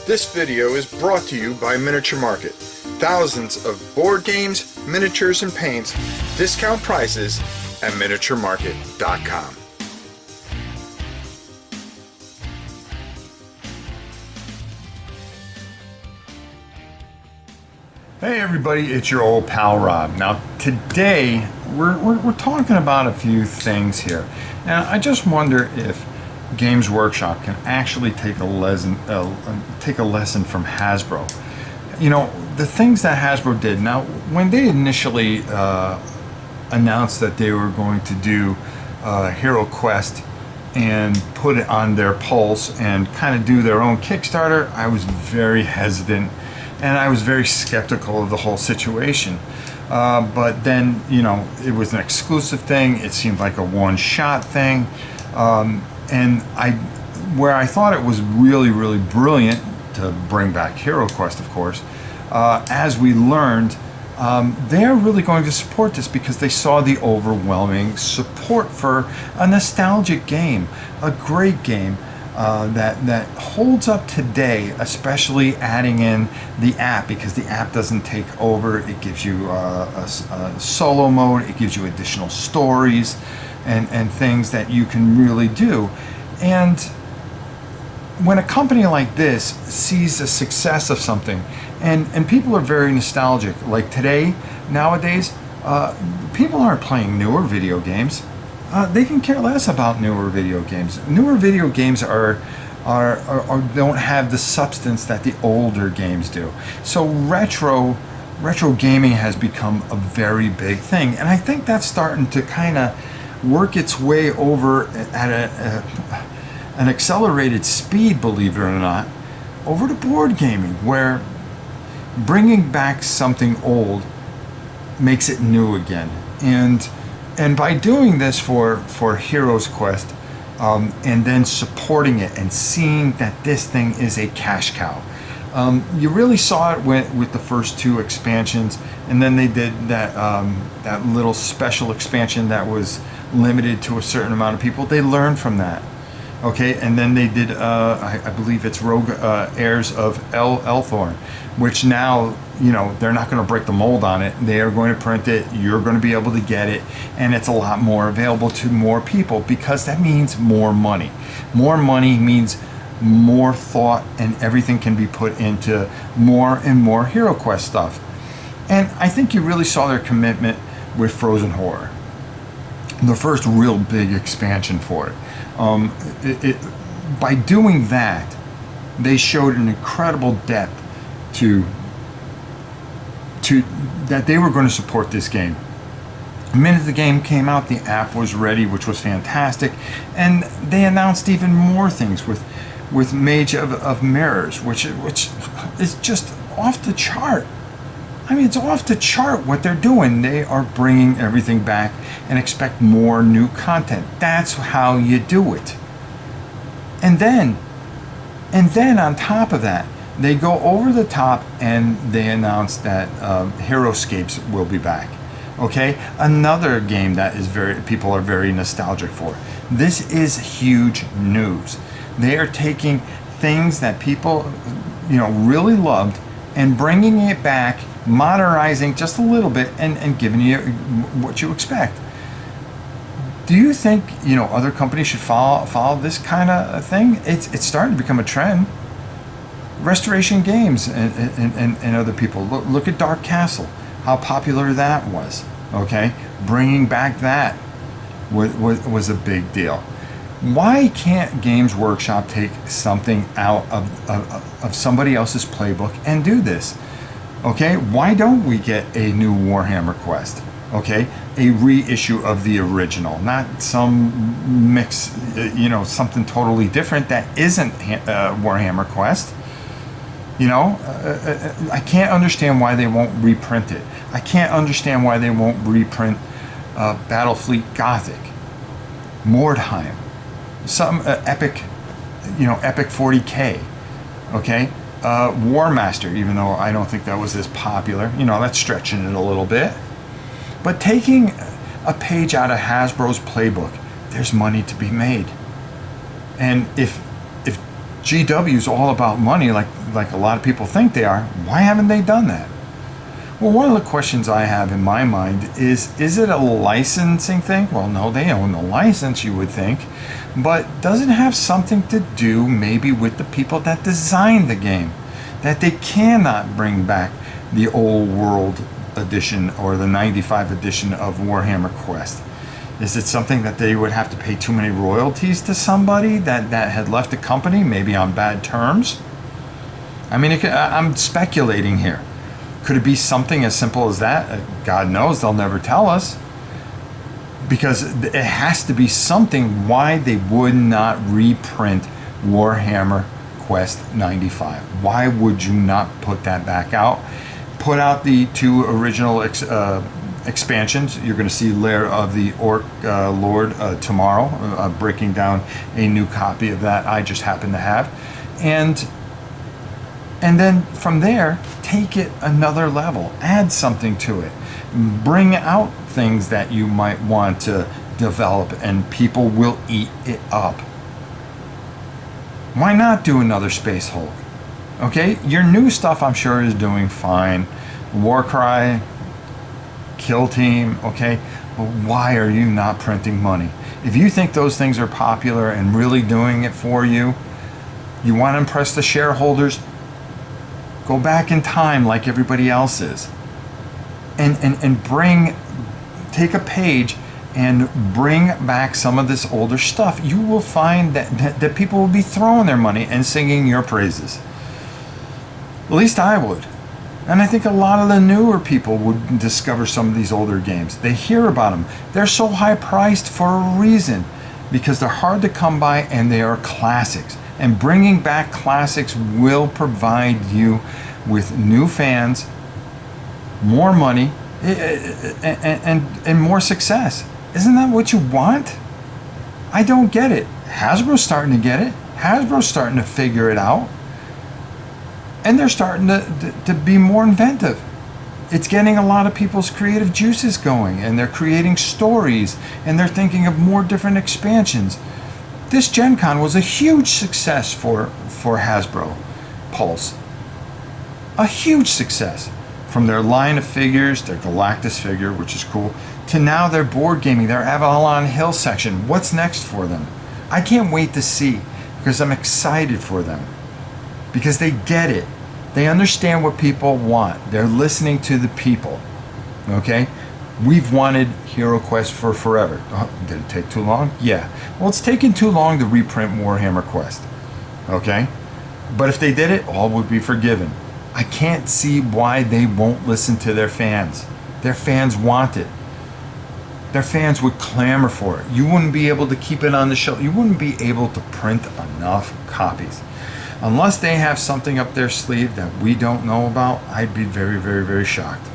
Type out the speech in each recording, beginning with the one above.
This video is brought to you by Miniature Market. Thousands of board games, miniatures, and paints, discount prices at miniaturemarket.com. Hey everybody, it's your old pal Rob. Now today we're talking about a few things here. Now I just wonder if Games Workshop can actually take a lesson from Hasbro. You know, the things that Hasbro did. Now when they initially announced that they were going to do Heroquest and put it on their Pulse and kind of do their own Kickstarter, I was very hesitant. And I was very skeptical of the whole situation. But then, you know, it was an exclusive thing. It seemed like a one-shot thing. And where I thought it was really, really brilliant to bring back Heroquest, of course, as we learned, they're really going to support this because they saw the overwhelming support for a nostalgic game, a great game. That holds up today, especially adding in the app, because the app doesn't take over. It gives you a solo mode, it gives you additional stories and things that you can really do. And when a company like this sees the success of something, and people are very nostalgic, like today, nowadays, people aren't playing newer video games. They can care less about newer video games. Newer video games don't have the substance that the older games do. So retro gaming has become a very big thing, and I think that's starting to kind of work its way over at an accelerated speed, believe it or not, over to board gaming, where bringing back something old makes it new again. And by doing this for Heroquest, and then supporting it and seeing that this thing is a cash cow, you really saw it with the first two expansions, and then they did that little special expansion that was limited to a certain amount of people. They learned from that, okay, and then they did I believe it's Rogue Heirs of Elthorn, which now, you know, they're not going to break the mold on it. They are going to print it. You're going to be able to get it, and it's a lot more available to more people, because that means more money. More money means more thought, and everything can be put into more and more Heroquest stuff. And I think you really saw their commitment with Frozen Horror, the first real big expansion for it. By doing that, they showed an incredible depth to that they were going to support this game. The minute the game came out, the app was ready, which was fantastic, and they announced even more things with Mage of Mirrors, which is just off the chart. I mean, it's off the chart what they're doing. They are bringing everything back and expect more new content. That's how you do it. And then on top of that, they go over the top and they announce that Heroscapes will be back. Okay, another game that is people are very nostalgic for. This is huge news. They are taking things that people, you know, really loved and bringing it back, modernizing just a little bit, and giving you what you expect. Do you think, you know, other companies should follow this kind of thing? It's starting to become a trend. Restoration Games and other people. Look at Dark Castle, how popular that was. Okay, bringing back that was a big deal. Why can't Games Workshop take something out of somebody else's playbook and do this? Okay, why don't we get a new Warhammer Quest? Okay, a reissue of the original, not some mix, you know, something totally different that isn't Warhammer Quest. You know, I can't understand why they won't reprint it. I can't understand why they won't reprint Battlefleet Gothic, Mordheim, some epic, you know, Epic 40K, okay? War Master, even though I don't think that was as popular. You know, that's stretching it a little bit. But taking a page out of Hasbro's playbook, there's money to be made. And if GW is all about money, like a lot of people think they are. Why haven't they done that? Well, one of the questions I have in my mind is it a licensing thing? Well, no, they own the license, you would think. But does it have something to do maybe with the people that designed the game? That they cannot bring back the old world edition or the 95 edition of Warhammer Quest? Is it something that they would have to pay too many royalties to somebody that had left the company, maybe on bad terms? I mean, I'm speculating here. Could it be something as simple as that? God knows, they'll never tell us. Because it has to be something why they would not reprint Warhammer Quest 95. Why would you not put that back out? Put out the 2 original expansions. You're going to see Lair of the Orc Lord tomorrow, breaking down a new copy of that I just happen to have. And then from there, take it another level. Add something to it. Bring out things that you might want to develop and people will eat it up. Why not do another Space Hulk? Okay, your new stuff I'm sure is doing fine. Warcry, Kill Team, okay? But why are you not printing money? If you think those things are popular and really doing it for you, you want to impress the shareholders, go back in time like everybody else is. And take a page and bring back some of this older stuff. You will find that people will be throwing their money and singing your praises. At least I would. And I think a lot of the newer people would discover some of these older games. They hear about them. They're so high priced for a reason, because they're hard to come by and they are classics. And bringing back classics will provide you with new fans, more money, and more success. Isn't that what you want? I don't get it. Hasbro's starting to get it. Hasbro's starting to figure it out. And they're starting to be more inventive. It's getting a lot of people's creative juices going, and they're creating stories, and they're thinking of more different expansions. This Gen Con was a huge success for Hasbro Pulse. A huge success. From their line of figures, their Galactus figure, which is cool, to now their board gaming, their Avalon Hill section. What's next for them? I can't wait to see, because I'm excited for them. Because they get it. They understand what people want. They're listening to the people. Okay? We've wanted Heroquest for forever. Oh, did it take too long? Yeah. Well, it's taken too long to reprint Warhammer Quest. Okay? But if they did it, all would be forgiven. I can't see why they won't listen to their fans. Their fans want it. Their fans would clamor for it. You wouldn't be able to keep it on the shelf. You wouldn't be able to print enough copies. Unless they have something up their sleeve that we don't know about, I'd be very, very, very shocked.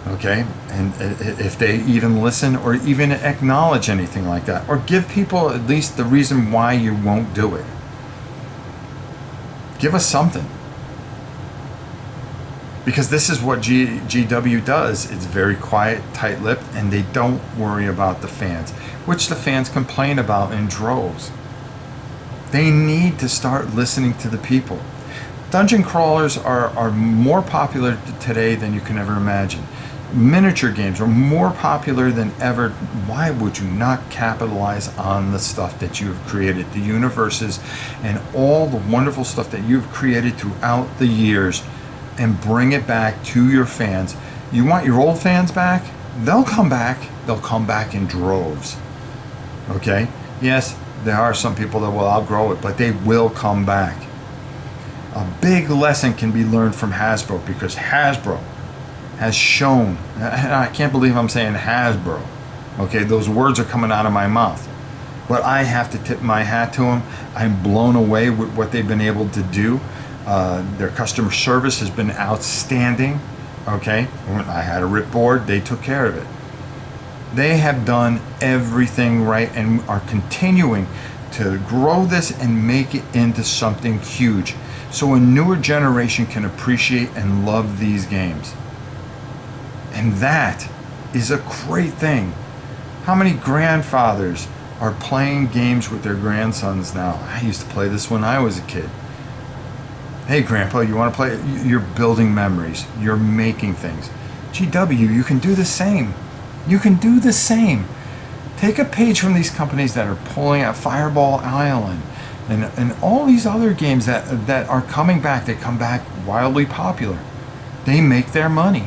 Okay? And if they even listen or even acknowledge anything like that, or give people at least the reason why you won't do it. Give us something. Because this is what GW does. It's very quiet, tight-lipped, and they don't worry about the fans, which the fans complain about in droves. They need to start listening to the people. Dungeon crawlers are more popular today than you can ever imagine. Miniature games are more popular than ever. Why would you not capitalize on the stuff that you've created, the universes, and all the wonderful stuff that you've created throughout the years, and bring it back to your fans? You want your old fans back? They'll come back. They'll come back in droves. Okay? Yes, there are some people that will outgrow it, but they will come back. A big lesson can be learned from Hasbro, because Hasbro has shown, and I can't believe I'm saying Hasbro. Okay, those words are coming out of my mouth. But I have to tip my hat to them. I'm blown away with what they've been able to do. Their customer service has been outstanding. Okay, when I had a rip board, they took care of it. They have done everything right and are continuing to grow this and make it into something huge, so a newer generation can appreciate and love these games. And that is a great thing. How many grandfathers are playing games with their grandsons now. I used to play this when I was a kid. Hey, Grandpa, you want to play? You're building memories. You're making things. GW, you can do the same. You can do the same. Take a page from these companies that are pulling out Fireball Island and all these other games that are coming back. They come back wildly popular. They make their money.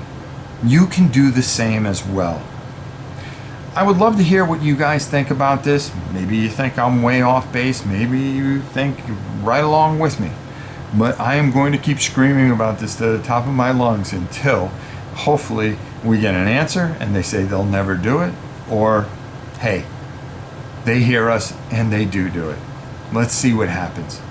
You can do the same as well. I would love to hear what you guys think about this. Maybe you think I'm way off base. Maybe you think right along with me. But I am going to keep screaming about this to the top of my lungs until hopefully we get an answer and they say they'll never do it, or hey, they hear us and they do it. Let's see what happens.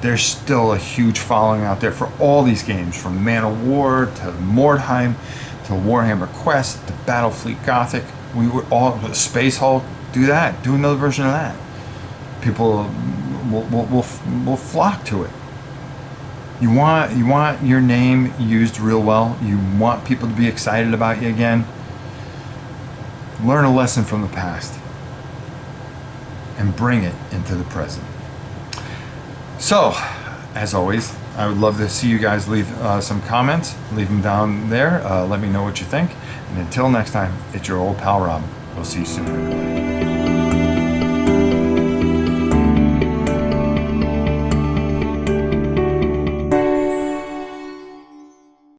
There's still a huge following out there for all these games, from Man of War to Mordheim to Warhammer Quest to Battlefleet Gothic. We would all, Space Hulk, do that. Do another version of that. People will flock to it. You want your name used real well. You want people to be excited about you again. Learn a lesson from the past and bring it into the present. So, as always, I would love to see you guys leave some comments. Leave them down there. Let me know what you think. And until next time, it's your old pal Rob. We'll see you soon, everybody.